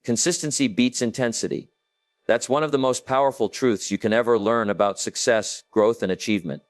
Consistency beats intensity. That's one of the most powerful truths you can ever learn about success, growth, and achievement.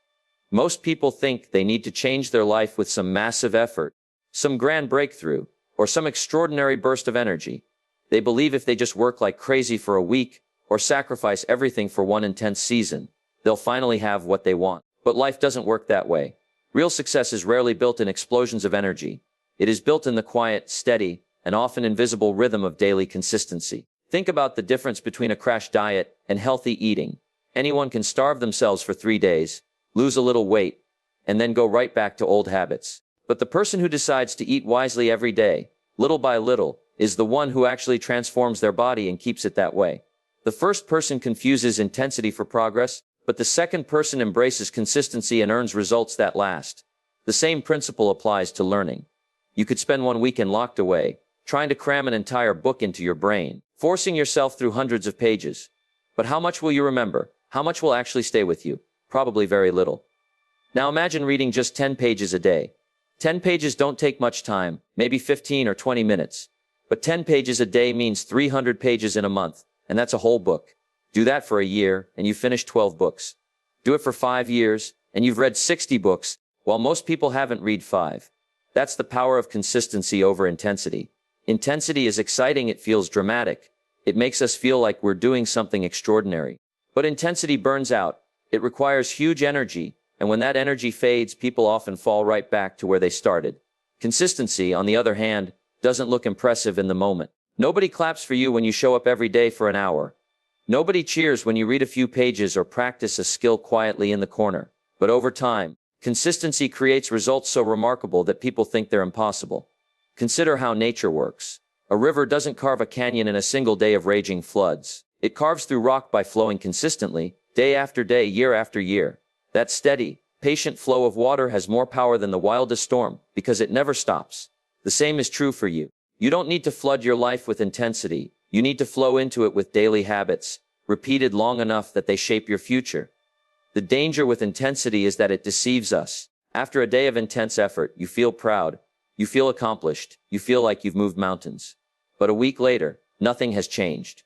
Most people think they need to change their life with some massive effort, some grand breakthrough, or some extraordinary burst of energy. They believe if they just work like crazy for a week, or sacrifice everything for one intense season, they'll finally have what they want. But life doesn't work that way. Real success is rarely built in explosions of energy. It is built in the quiet, steady, and often invisible rhythm of daily consistency. Think about the difference between a crash diet and healthy eating. Anyone can starve themselves for 3 days, lose a little weight, and then go right back to old habits. But the person who decides to eat wisely every day, little by little, is the one who actually transforms their body and keeps it that way. The first person confuses intensity for progress, but the second person embraces consistency and earns results that last. The same principle applies to learning. You could spend one weekend locked away, trying to cram an entire book into your brain, forcing yourself through hundreds of pages. But how much will you remember? How much will actually stay with you? Probably very little. Now imagine reading just 10 pages a day. 10 pages don't take much time, maybe 15 or 20 minutes. But 10 pages a day means 300 pages in a month, and that's a whole book. Do that for a year, and you've finished 12 books. Do it for 5 years, and you've read 60 books, while most people haven't read 5. That's the power of consistency over intensity. Intensity is exciting, it feels dramatic. It makes us feel like we're doing something extraordinary. But intensity burns out. It requires huge energy, and when that energy fades, people often fall right back to where they started. Consistency, on the other hand, doesn't look impressive in the moment. Nobody claps for you when you show up every day for an hour. Nobody cheers when you read a few pages or practice a skill quietly in the corner. But over time, consistency creates results so remarkable that people think they're impossible. Consider how nature works. A river doesn't carve a canyon in a single day of raging floods. It carves through rock by flowing consistently, day after day, year after year. That steady, patient flow of water has more power than the wildest storm, because it never stops. The same is true for you. You don't need to flood your life with intensity. You need to flow into it with daily habits, repeated long enough that they shape your future. The danger with intensity is that it deceives us. After a day of intense effort, you feel proud, you feel accomplished, you feel like you've moved mountains. But a week later, nothing has changed.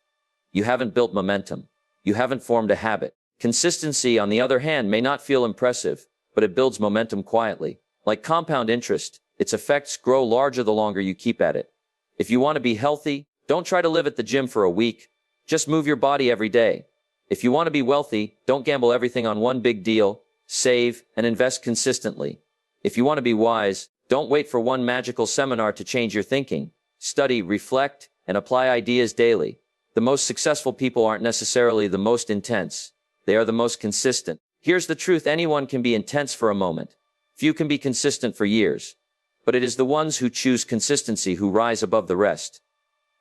You haven't built momentum. You haven't formed a habit. Consistency, on the other hand, may not feel impressive, but it builds momentum quietly. Like compound interest, its effects grow larger the longer you keep at it. If you want to be healthy, don't try to live at the gym for a week. Just move your body every day. If you want to be wealthy, don't gamble everything on one big deal. Save and invest consistently. If you want to be wise, don't wait for one magical seminar to change your thinking. Study, reflect, and apply ideas daily. The most successful people aren't necessarily the most intense. They are the most consistent. Here's the truth: anyone can be intense for a moment. Few can be consistent for years. But it is the ones who choose consistency who rise above the rest.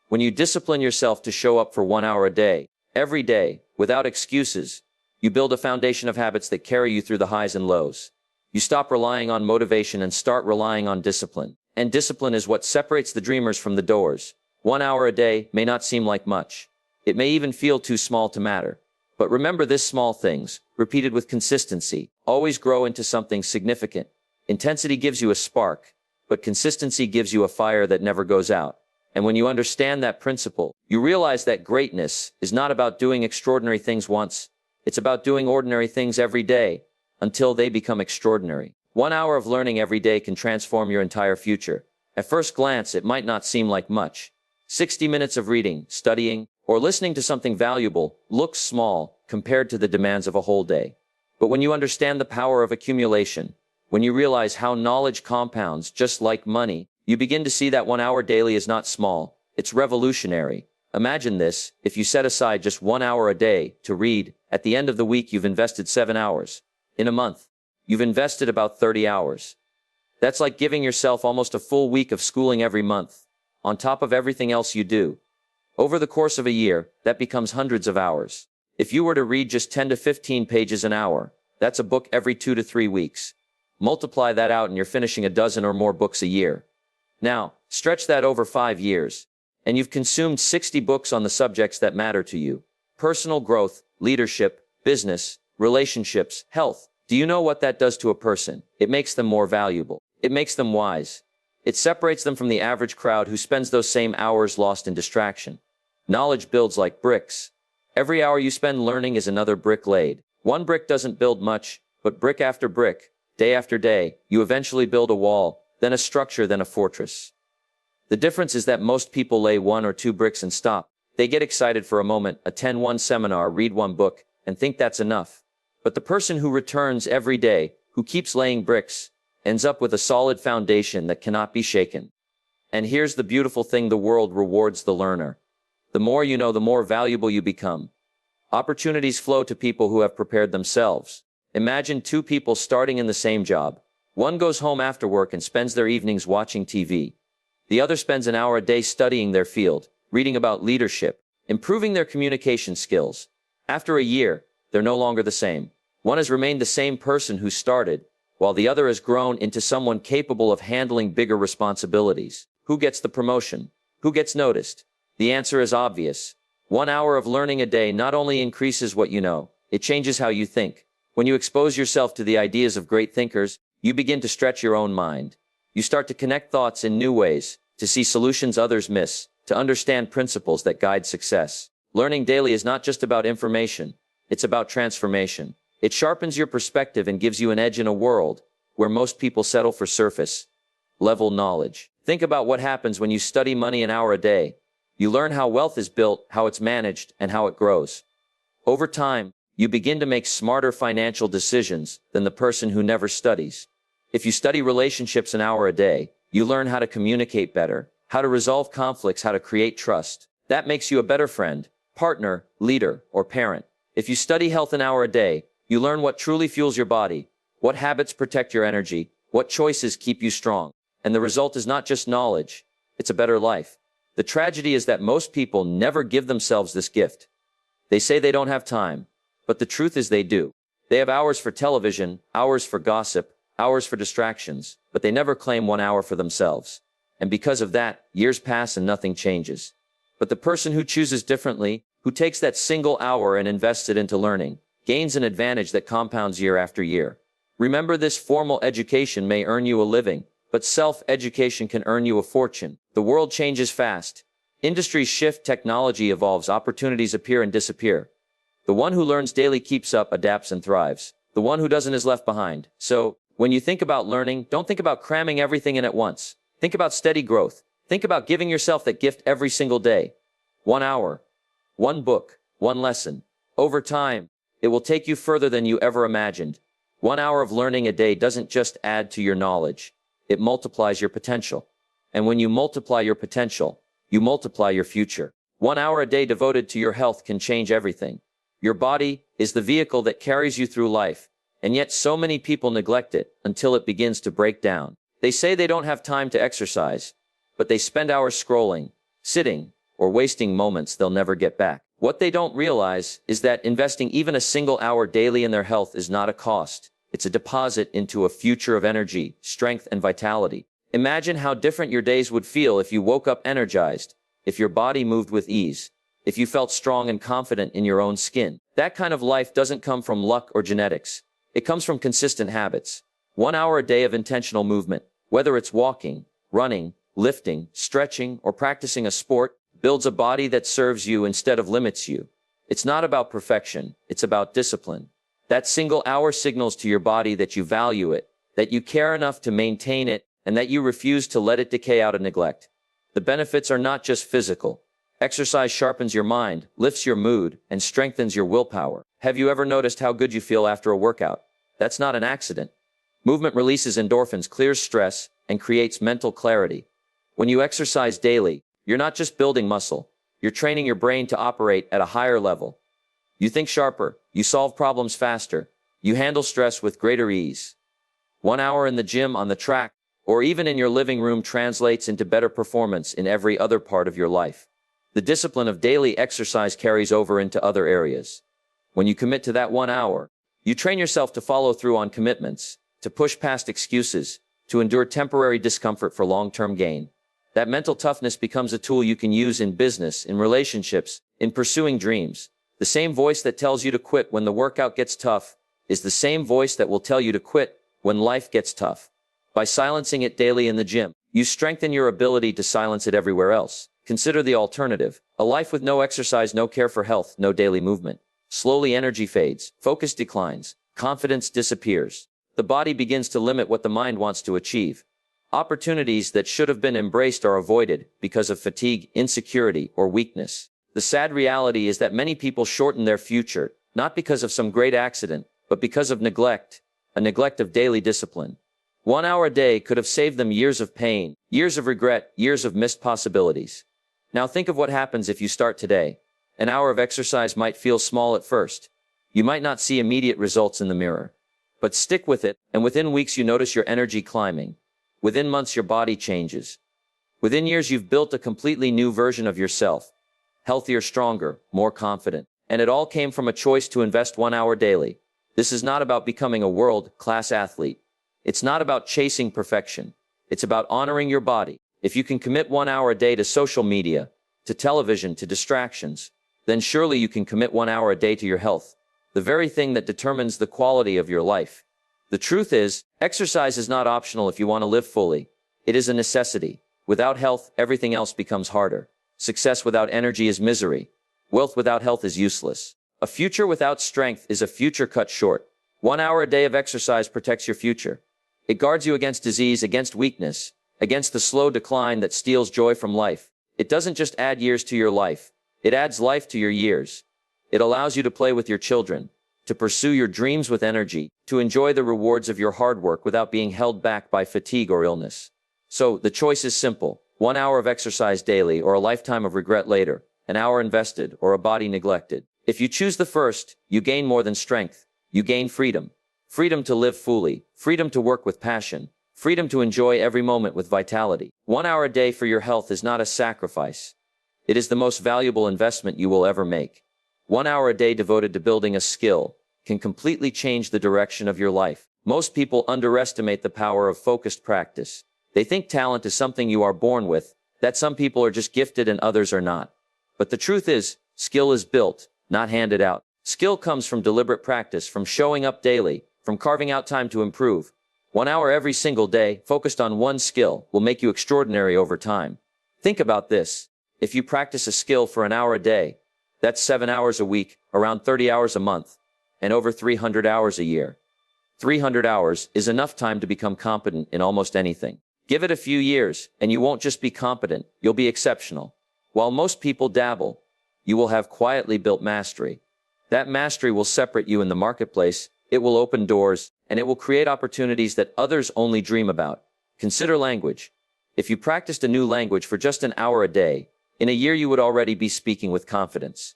When you discipline yourself to show up for 1 hour a day, every day, without excuses, you build a foundation of habits that carry you through the highs and lows. You stop relying on motivation and start relying on discipline. And discipline is what separates the dreamers from the doers. 1 hour a day may not seem like much. It may even feel too small to matter. But remember, this small things, repeated with consistency, always grow into something significant. Intensity gives you a spark, but consistency gives you a fire that never goes out. And when you understand that principle, you realize that greatness is not about doing extraordinary things once. It's about doing ordinary things every day, until they become extraordinary. 1 hour of learning every day can transform your entire future. At first glance, it might not seem like much. 60 minutes of reading, studying, or listening to something valuable looks small compared to the demands of a whole day. But when you understand the power of accumulation, when you realize how knowledge compounds just like money, you begin to see that 1 hour daily is not small, it's revolutionary. Imagine this: if you set aside just 1 hour a day to read, at the end of the week you've invested 7 hours. In a month, you've invested about 30 hours. That's like giving yourself almost a full week of schooling every month, on top of everything else you do. Over the course of a year, that becomes hundreds of hours. If you were to read just 10 to 15 pages an hour, that's a book every 2 to 3 weeks. Multiply that out and you're finishing a dozen or more books a year. Now, stretch that over 5 years, and you've consumed 60 books on the subjects that matter to you. Personal growth, leadership, business, relationships, health. Do you know what that does to a person? It makes them more valuable. It makes them wise. It separates them from the average crowd who spends those same hours lost in distraction. Knowledge builds like bricks. Every hour you spend learning is another brick laid. One brick doesn't build much, but brick after brick, day after day, you eventually build a wall, then a structure, then a fortress. The difference is that most people lay one or two bricks and stop. They get excited for a moment, attend one seminar, read one book, and think that's enough. But the person who returns every day, who keeps laying bricks, ends up with a solid foundation that cannot be shaken. And here's the beautiful thing: the world rewards the learner. The more you know, the more valuable you become. Opportunities flow to people who have prepared themselves. Imagine two people starting in the same job. One goes home after work and spends their evenings watching TV. The other spends an hour a day studying their field, reading about leadership, improving their communication skills. After a year, they're no longer the same. One has remained the same person who started, while the other has grown into someone capable of handling bigger responsibilities. Who gets the promotion? Who gets noticed? The answer is obvious. 1 hour of learning a day not only increases what you know, it changes how you think. When you expose yourself to the ideas of great thinkers, you begin to stretch your own mind. You start to connect thoughts in new ways, to see solutions others miss, to understand principles that guide success. Learning daily is not just about information, it's about transformation. It sharpens your perspective and gives you an edge in a world where most people settle for surface level knowledge. Think about what happens when you study money an hour a day. You learn how wealth is built, how it's managed, and how it grows. Over time, you begin to make smarter financial decisions than the person who never studies. If you study relationships an hour a day, you learn how to communicate better, how to resolve conflicts, how to create trust. That makes you a better friend, partner, leader, or parent. If you study health an hour a day, you learn what truly fuels your body, what habits protect your energy, what choices keep you strong. And the result is not just knowledge, it's a better life. The tragedy is that most people never give themselves this gift. They say they don't have time, but the truth is they do. They have hours for television, hours for gossip, hours for distractions, but they never claim 1 hour for themselves. And because of that, years pass and nothing changes. But the person who chooses differently, who takes that single hour and invests it into learning, gains an advantage that compounds year after year. Remember this: formal education may earn you a living, but self-education can earn you a fortune. The world changes fast. Industries shift, technology evolves, opportunities appear and disappear. The one who learns daily keeps up, adapts, and thrives. The one who doesn't is left behind. So, when you think about learning, don't think about cramming everything in at once. Think about steady growth. Think about giving yourself that gift every single day. 1 hour, one book, one lesson. Over time, it will take you further than you ever imagined. 1 hour of learning a day doesn't just add to your knowledge. It multiplies your potential. And when you multiply your potential, you multiply your future. 1 hour a day devoted to your health can change everything. Your body is the vehicle that carries you through life, and yet so many people neglect it until it begins to break down. They say they don't have time to exercise, but they spend hours scrolling, sitting, or wasting moments they'll never get back. What they don't realize is that investing even a single hour daily in their health is not a cost. It's a deposit into a future of energy, strength, and vitality. Imagine how different your days would feel if you woke up energized, if your body moved with ease, if you felt strong and confident in your own skin. That kind of life doesn't come from luck or genetics. It comes from consistent habits. 1 hour a day of intentional movement, whether it's walking, running, lifting, stretching, or practicing a sport, builds a body that serves you instead of limits you. It's not about perfection, it's about discipline. That single hour signals to your body that you value it, that you care enough to maintain it, and that you refuse to let it decay out of neglect. The benefits are not just physical. Exercise sharpens your mind, lifts your mood, and strengthens your willpower. Have you ever noticed how good you feel after a workout? That's not an accident. Movement releases endorphins, clears stress, and creates mental clarity. When you exercise daily, you're not just building muscle, you're training your brain to operate at a higher level. You think sharper, you solve problems faster, you handle stress with greater ease. 1 hour in the gym, on the track, or even in your living room translates into better performance in every other part of your life. The discipline of daily exercise carries over into other areas. When you commit to that 1 hour, you train yourself to follow through on commitments, to push past excuses, to endure temporary discomfort for long-term gain. That mental toughness becomes a tool you can use in business, in relationships, in pursuing dreams. The same voice that tells you to quit when the workout gets tough is the same voice that will tell you to quit when life gets tough. By silencing it daily in the gym, you strengthen your ability to silence it everywhere else. Consider the alternative. A life with no exercise, no care for health, no daily movement. Slowly energy fades, focus declines, confidence disappears. The body begins to limit what the mind wants to achieve. Opportunities that should have been embraced are avoided because of fatigue, insecurity, or weakness. The sad reality is that many people shorten their future, not because of some great accident, but because of neglect, a neglect of daily discipline. 1 hour a day could have saved them years of pain, years of regret, years of missed possibilities. Now think of what happens if you start today. An hour of exercise might feel small at first. You might not see immediate results in the mirror. But stick with it, and within weeks you notice your energy climbing. Within months your body changes. Within years you've built a completely new version of yourself. Healthier, stronger, more confident. And it all came from a choice to invest 1 hour daily. This is not about becoming a world-class athlete. It's not about chasing perfection. It's about honoring your body. If you can commit 1 hour a day to social media, to television, to distractions, then surely you can commit 1 hour a day to your health, the very thing that determines the quality of your life. The truth is, exercise is not optional if you want to live fully. It is a necessity. Without health, everything else becomes harder. Success without energy is misery. Wealth without health is useless. A future without strength is a future cut short. 1 hour a day of exercise protects your future. It guards you against disease, against weakness, against the slow decline that steals joy from life. It doesn't just add years to your life. It adds life to your years. It allows you to play with your children, to pursue your dreams with energy, to enjoy the rewards of your hard work without being held back by fatigue or illness. So, the choice is simple. 1 hour of exercise daily or a lifetime of regret later, an hour invested or a body neglected. If you choose the first, you gain more than strength. You gain freedom. Freedom to live fully, freedom to work with passion, freedom to enjoy every moment with vitality. 1 hour a day for your health is not a sacrifice. It is the most valuable investment you will ever make. 1 hour a day devoted to building a skill can completely change the direction of your life. Most people underestimate the power of focused practice. They think talent is something you are born with, that some people are just gifted and others are not. But the truth is, skill is built, not handed out. Skill comes from deliberate practice, from showing up daily, from carving out time to improve. 1 hour every single day, focused on one skill, will make you extraordinary over time. Think about this. If you practice a skill for an hour a day, that's 7 hours a week, around 30 hours a month, and over 300 hours a year. 300 hours is enough time to become competent in almost anything. Give it a few years, and you won't just be competent, you'll be exceptional. While most people dabble, you will have quietly built mastery. That mastery will separate you in the marketplace, it will open doors, and it will create opportunities that others only dream about. Consider language. If you practiced a new language for just an hour a day, in a year you would already be speaking with confidence.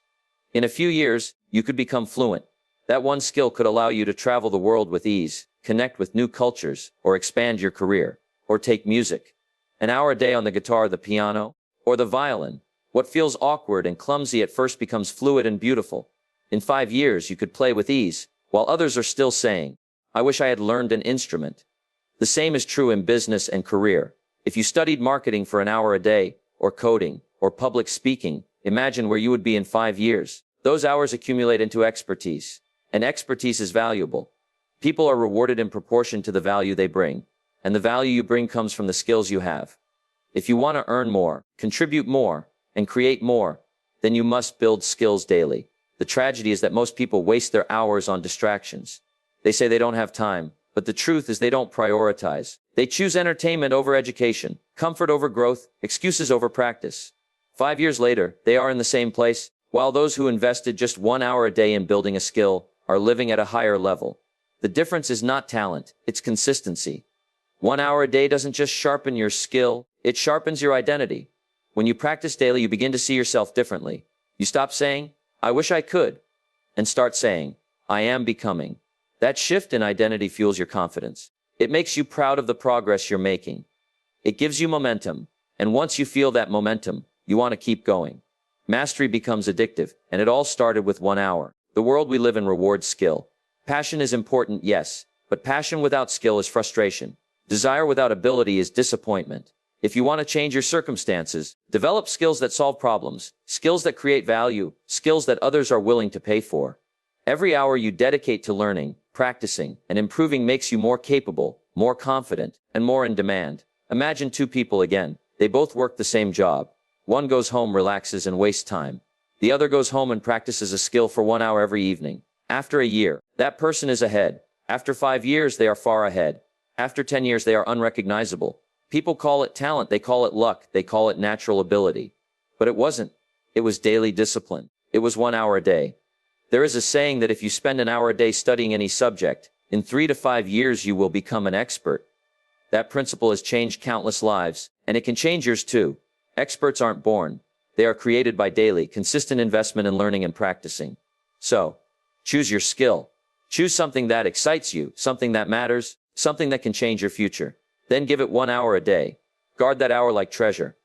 In a few years, you could become fluent. That one skill could allow you to travel the world with ease, connect with new cultures, or expand your career. Or take music. An hour a day on the guitar, the piano, or the violin. What feels awkward and clumsy at first becomes fluid and beautiful. In 5 years, you could play with ease, while others are still saying, "I wish I had learned an instrument." The same is true in business and career. If you studied marketing for an hour a day, or coding, or public speaking, imagine where you would be in 5 years. Those hours accumulate into expertise, and expertise is valuable. People are rewarded in proportion to the value they bring, and the value you bring comes from the skills you have. If you want to earn more, contribute more, and create more, then you must build skills daily. The tragedy is that most people waste their hours on distractions. They say they don't have time, but the truth is they don't prioritize. They choose entertainment over education, comfort over growth, excuses over practice. 5 years later, they are in the same place, while those who invested just 1 hour a day in building a skill are living at a higher level. The difference is not talent, it's consistency. 1 hour a day doesn't just sharpen your skill, it sharpens your identity. When you practice daily, you begin to see yourself differently. You stop saying, "I wish I could," and start saying, "I am becoming." That shift in identity fuels your confidence. It makes you proud of the progress you're making. It gives you momentum, and once you feel that momentum, you want to keep going. Mastery becomes addictive, and it all started with 1 hour. The world we live in rewards skill. Passion is important, yes, but passion without skill is frustration. Desire without ability is disappointment. If you want to change your circumstances, develop skills that solve problems, skills that create value, skills that others are willing to pay for. Every hour you dedicate to learning, practicing, and improving makes you more capable, more confident, and more in demand. Imagine two people again. They both work the same job. One goes home, relaxes, and wastes time. The other goes home and practices a skill for 1 hour every evening. After a year, that person is ahead. After 5 years, they are far ahead. After 10 years, they are unrecognizable. People call it talent, they call it luck, they call it natural ability. But it wasn't. It was daily discipline. It was 1 hour a day. There is a saying that if you spend an hour a day studying any subject, in 3 to 5 years you will become an expert. That principle has changed countless lives, and it can change yours too. Experts aren't born. They are created by daily, consistent investment in learning and practicing. So, choose your skill. Choose something that excites you, something that matters, something that can change your future. Then give it 1 hour a day. Guard that hour like treasure.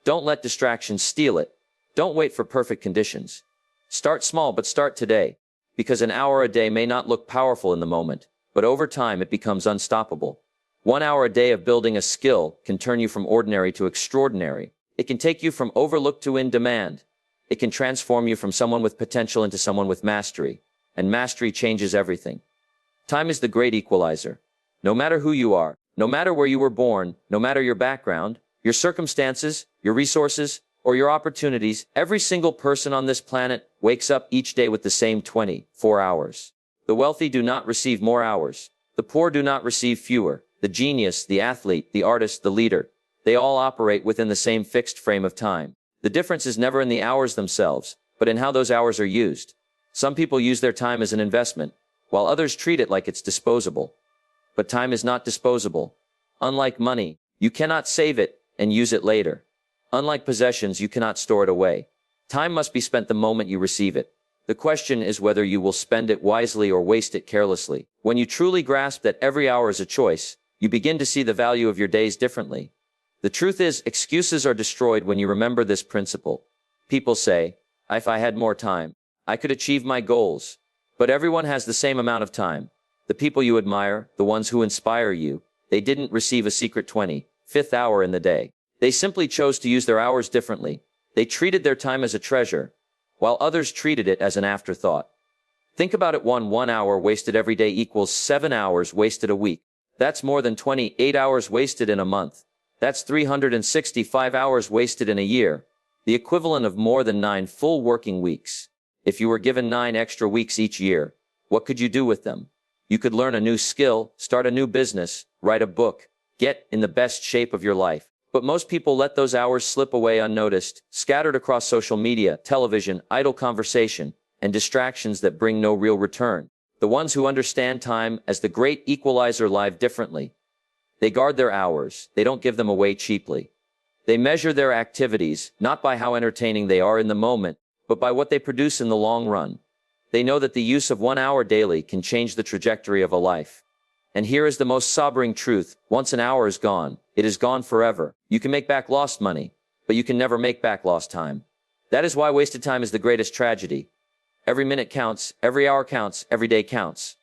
Don't let distractions steal it. Don't wait for perfect conditions. Start small, but start today. Because an hour a day may not look powerful in the moment, but over time it becomes unstoppable. 1 hour a day of building a skill can turn you from ordinary to extraordinary. It can take you from overlooked to in demand. It can transform you from someone with potential into someone with mastery. And mastery changes everything. Time is the great equalizer. No matter who you are, no matter where you were born, no matter your background, your circumstances, your resources, or your opportunities, every single person on this planet wakes up each day with the same 24 hours. The wealthy do not receive more hours. The poor do not receive fewer. The genius, the athlete, the artist, the leader, they all operate within the same fixed frame of time. The difference is never in the hours themselves, but in how those hours are used. Some people use their time as an investment, while others treat it like it's disposable. But time is not disposable. Unlike money, you cannot save it and use it later. Unlike possessions, you cannot store it away. Time must be spent the moment you receive it. The question is whether you will spend it wisely or waste it carelessly. When you truly grasp that every hour is a choice, you begin to see the value of your days differently. The truth is, excuses are destroyed when you remember this principle. People say, if I had more time, I could achieve my goals. But everyone has the same amount of time. The people you admire, the ones who inspire you, they didn't receive a secret 25th hour in the day. They simply chose to use their hours differently. They treated their time as a treasure, while others treated it as an afterthought. Think about it, 1 hour wasted every day equals 7 hours wasted a week. That's more than 28 hours wasted in a month. That's 365 hours wasted in a year, the equivalent of more than 9 full working weeks. If you were given 9 extra weeks each year, what could you do with them? You could learn a new skill, start a new business, write a book, get in the best shape of your life. But most people let those hours slip away unnoticed, scattered across social media, television, idle conversation, and distractions that bring no real return. The ones who understand time as the great equalizer live differently. They guard their hours. They don't give them away cheaply. They measure their activities, not by how entertaining they are in the moment, but by what they produce in the long run. They know that the use of 1 hour daily can change the trajectory of a life. And here is the most sobering truth. Once an hour is gone, it is gone forever. You can make back lost money, but you can never make back lost time. That is why wasted time is the greatest tragedy. Every minute counts, every hour counts, every day counts.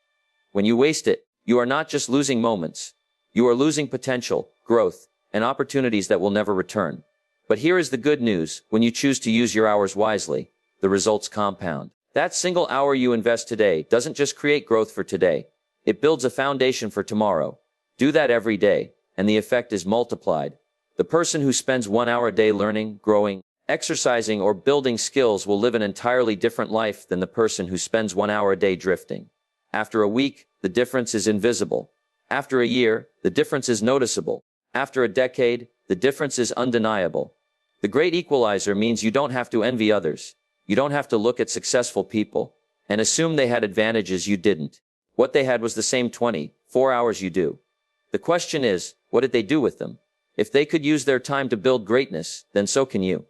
When you waste it, you are not just losing moments. You are losing potential, growth, and opportunities that will never return. But here is the good news. When you choose to use your hours wisely, the results compound. That single hour you invest today doesn't just create growth for today. It builds a foundation for tomorrow. Do that every day, and the effect is multiplied. The person who spends 1 hour a day learning, growing, exercising, or building skills will live an entirely different life than the person who spends 1 hour a day drifting. After a week, the difference is invisible. After a year, the difference is noticeable. After a decade, the difference is undeniable. The great equalizer means you don't have to envy others. You don't have to look at successful people and assume they had advantages you didn't. What they had was the same 24 hours you do. The question is, what did they do with them? If they could use their time to build greatness, then so can you.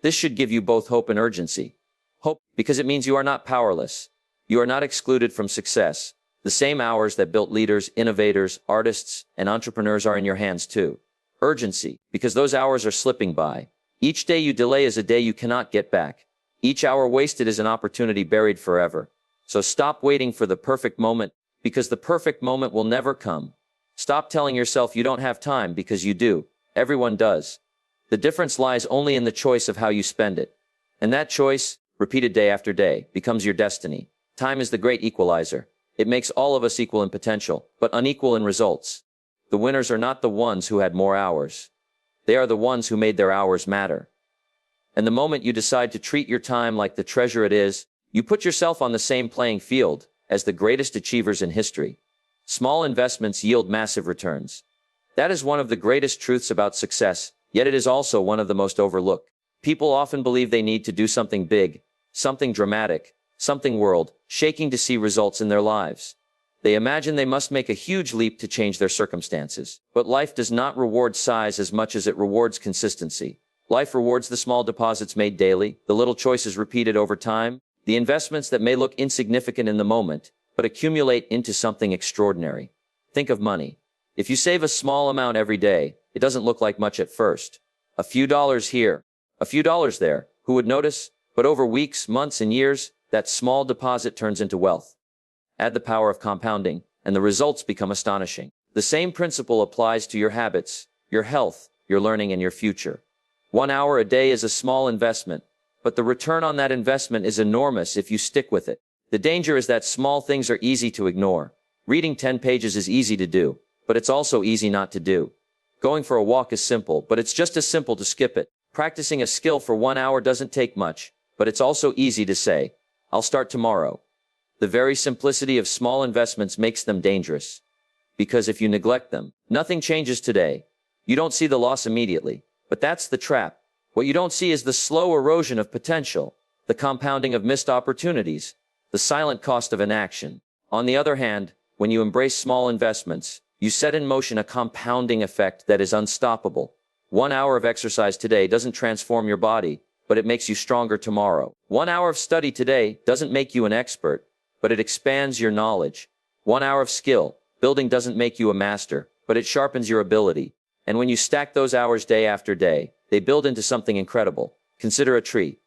This should give you both hope and urgency. Hope, because it means you are not powerless. You are not excluded from success. The same hours that built leaders, innovators, artists, and entrepreneurs are in your hands too. Urgency, because those hours are slipping by. Each day you delay is a day you cannot get back. Each hour wasted is an opportunity buried forever. So stop waiting for the perfect moment, because the perfect moment will never come. Stop telling yourself you don't have time, because you do. Everyone does. The difference lies only in the choice of how you spend it. And that choice, repeated day after day, becomes your destiny. Time is the great equalizer. It makes all of us equal in potential, but unequal in results. The winners are not the ones who had more hours. They are the ones who made their hours matter. And the moment you decide to treat your time like the treasure it is, you put yourself on the same playing field as the greatest achievers in history. Small investments yield massive returns. That is one of the greatest truths about success, yet it is also one of the most overlooked. People often believe they need to do something big, something dramatic, something world-shaking to see results in their lives. They imagine they must make a huge leap to change their circumstances. But life does not reward size as much as it rewards consistency. Life rewards the small deposits made daily, the little choices repeated over time, the investments that may look insignificant in the moment, but accumulate into something extraordinary. Think of money. If you save a small amount every day, it doesn't look like much at first. A few dollars here, a few dollars there, who would notice? But over weeks, months, and years, that small deposit turns into wealth. Add the power of compounding, and the results become astonishing. The same principle applies to your habits, your health, your learning, and your future. 1 hour a day is a small investment, but the return on that investment is enormous if you stick with it. The danger is that small things are easy to ignore. Reading 10 pages is easy to do, but it's also easy not to do. Going for a walk is simple, but it's just as simple to skip it. Practicing a skill for 1 hour doesn't take much, but it's also easy to say, I'll start tomorrow. The very simplicity of small investments makes them dangerous. Because if you neglect them, nothing changes today. You don't see the loss immediately, but that's the trap. What you don't see is the slow erosion of potential, the compounding of missed opportunities, the silent cost of inaction. On the other hand, when you embrace small investments, you set in motion a compounding effect that is unstoppable. 1 hour of exercise today doesn't transform your body, but it makes you stronger tomorrow. 1 hour of study today doesn't make you an expert, but it expands your knowledge. 1 hour of skill building doesn't make you a master, but it sharpens your ability. And when you stack those hours day after day, they build into something incredible. Consider a tree.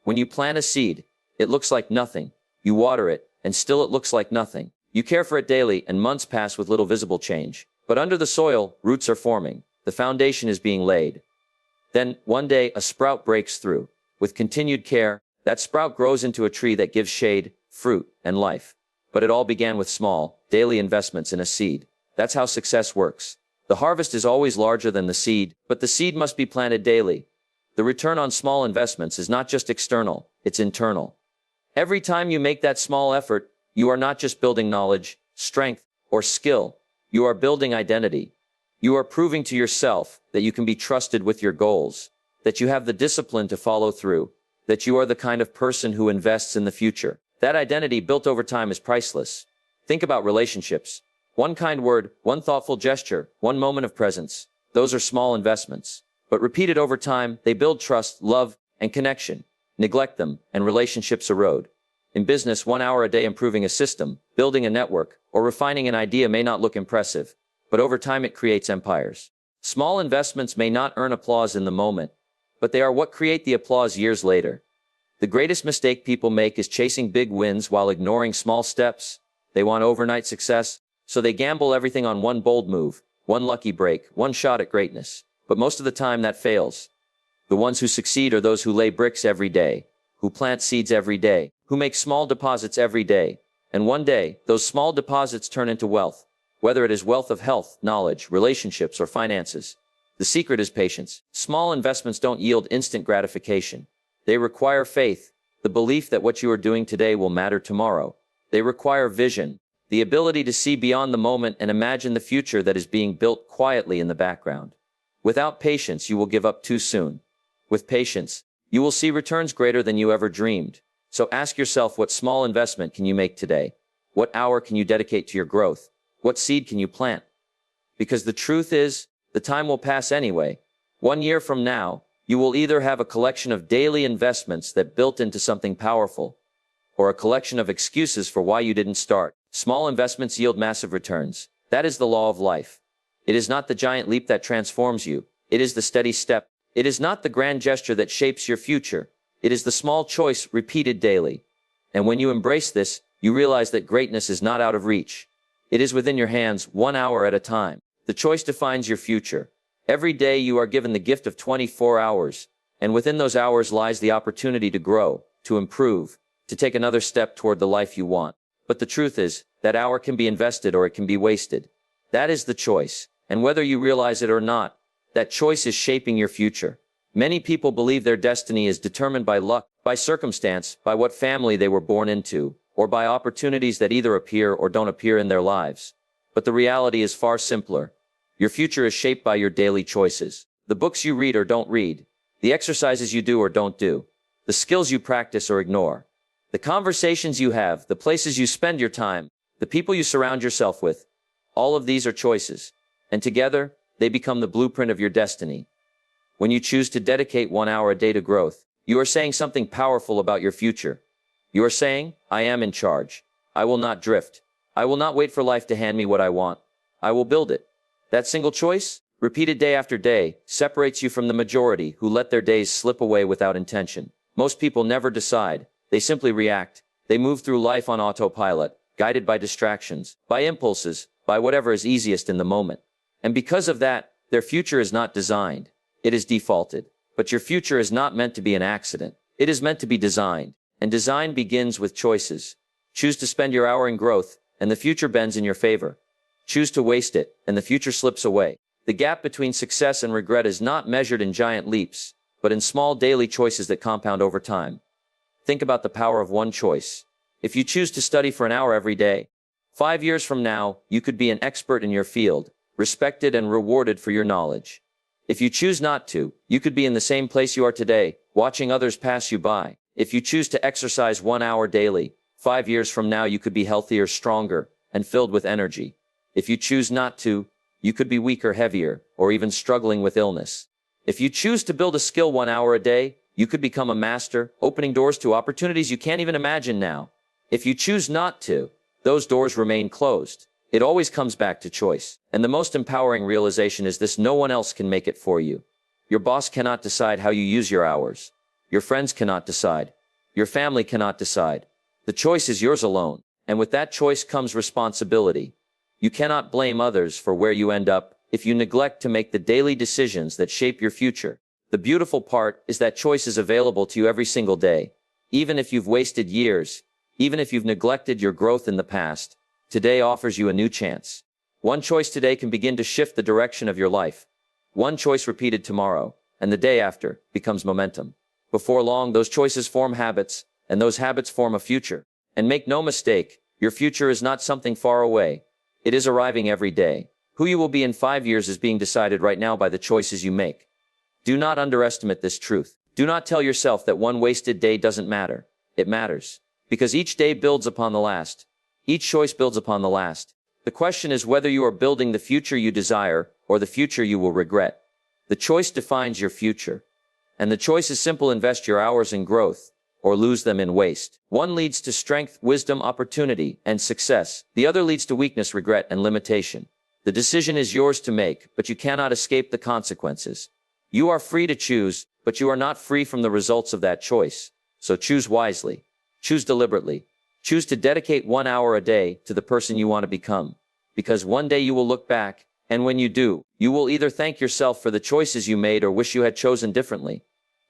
When you plant a seed, it looks like nothing. You water it, and still it looks like nothing. You care for it daily, and months pass with little visible change. But under the soil, roots are forming. The foundation is being laid. Then, one day, a sprout breaks through. With continued care, that sprout grows into a tree that gives shade, fruit, and life. But it all began with small, daily investments in a seed. That's how success works. The harvest is always larger than the seed, but the seed must be planted daily. The return on small investments is not just external, it's internal. Every time you make that small effort, you are not just building knowledge, strength, or skill. You are building identity. You are proving to yourself that you can be trusted with your goals, that you have the discipline to follow through, that you are the kind of person who invests in the future. That identity built over time is priceless. Think about relationships. One kind word, one thoughtful gesture, one moment of presence. Those are small investments. But repeated over time, they build trust, love, and connection. Neglect them, and relationships erode. In business, 1 hour a day improving a system, building a network, or refining an idea may not look impressive, but over time it creates empires. Small investments may not earn applause in the moment, but they are what create the applause years later. The greatest mistake people make is chasing big wins while ignoring small steps. They want overnight success, so they gamble everything on one bold move, one lucky break, one shot at greatness. But most of the time that fails. The ones who succeed are those who lay bricks every day, who plant seeds every day, who make small deposits every day. And one day, those small deposits turn into wealth, whether it is wealth of health, knowledge, relationships, or finances. The secret is patience. Small investments don't yield instant gratification. They require faith, the belief that what you are doing today will matter tomorrow. They require vision, the ability to see beyond the moment and imagine the future that is being built quietly in the background. Without patience, you will give up too soon. With patience, you will see returns greater than you ever dreamed. So ask yourself, what small investment can you make today? What hour can you dedicate to your growth? What seed can you plant? Because the truth is, the time will pass anyway. 1 year from now, you will either have a collection of daily investments that built into something powerful, or a collection of excuses for why you didn't start. Small investments yield massive returns. That is the law of life. It is not the giant leap that transforms you. It is the steady step. It is not the grand gesture that shapes your future. It is the small choice repeated daily. And when you embrace this, you realize that greatness is not out of reach. It is within your hands, 1 hour at a time. The choice defines your future. Every day you are given the gift of 24 hours, and within those hours lies the opportunity to grow, to improve, to take another step toward the life you want. But the truth is, that hour can be invested or it can be wasted. That is the choice, and whether you realize it or not, that choice is shaping your future. Many people believe their destiny is determined by luck, by circumstance, by what family they were born into, or by opportunities that either appear or don't appear in their lives. But the reality is far simpler. Your future is shaped by your daily choices. The books you read or don't read, the exercises you do or don't do, the skills you practice or ignore, the conversations you have, the places you spend your time, the people you surround yourself with. All of these are choices, and together, they become the blueprint of your destiny. When you choose to dedicate 1 hour a day to growth, you are saying something powerful about your future. You are saying, I am in charge. I will not drift. I will not wait for life to hand me what I want. I will build it. That single choice, repeated day after day, separates you from the majority who let their days slip away without intention. Most people never decide. They simply react. They move through life on autopilot, guided by distractions, by impulses, by whatever is easiest in the moment. And because of that, their future is not designed. It is defaulted. But your future is not meant to be an accident. It is meant to be designed. And design begins with choices. Choose to spend your hour in growth, and the future bends in your favor. Choose to waste it, and the future slips away. The gap between success and regret is not measured in giant leaps, but in small daily choices that compound over time. Think about the power of one choice. If you choose to study for an hour every day, 5 years from now, you could be an expert in your field, respected and rewarded for your knowledge. If you choose not to, you could be in the same place you are today, watching others pass you by. If you choose to exercise 1 hour daily, 5 years from now you could be healthier, stronger, and filled with energy. If you choose not to, you could be weaker, heavier, or even struggling with illness. If you choose to build a skill 1 hour a day, you could become a master, opening doors to opportunities you can't even imagine now. If you choose not to, those doors remain closed. It always comes back to choice. And the most empowering realization is this: no one else can make it for you. Your boss cannot decide how you use your hours. Your friends cannot decide. Your family cannot decide. The choice is yours alone. And with that choice comes responsibility. You cannot blame others for where you end up if you neglect to make the daily decisions that shape your future. The beautiful part is that choice is available to you every single day. Even if you've wasted years, even if you've neglected your growth in the past, today offers you a new chance. One choice today can begin to shift the direction of your life. One choice repeated tomorrow, and the day after, becomes momentum. Before long, those choices form habits, and those habits form a future. And make no mistake, your future is not something far away. It is arriving every day. Who you will be in 5 years is being decided right now by the choices you make. Do not underestimate this truth. Do not tell yourself that one wasted day doesn't matter. It matters. Because each day builds upon the last. Each choice builds upon the last. The question is whether you are building the future you desire or the future you will regret. The choice defines your future. And the choice is simple: invest your hours in growth or lose them in waste. One leads to strength, wisdom, opportunity, and success. The other leads to weakness, regret, and limitation. The decision is yours to make, but you cannot escape the consequences. You are free to choose, but you are not free from the results of that choice. So choose wisely. Choose deliberately. Choose to dedicate 1 hour a day to the person you want to become. Because one day you will look back, and when you do, you will either thank yourself for the choices you made or wish you had chosen differently.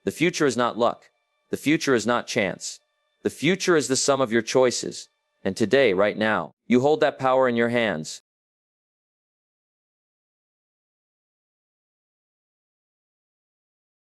The future is not luck. The future is not chance. The future is the sum of your choices. And today, right now, you hold that power in your hands.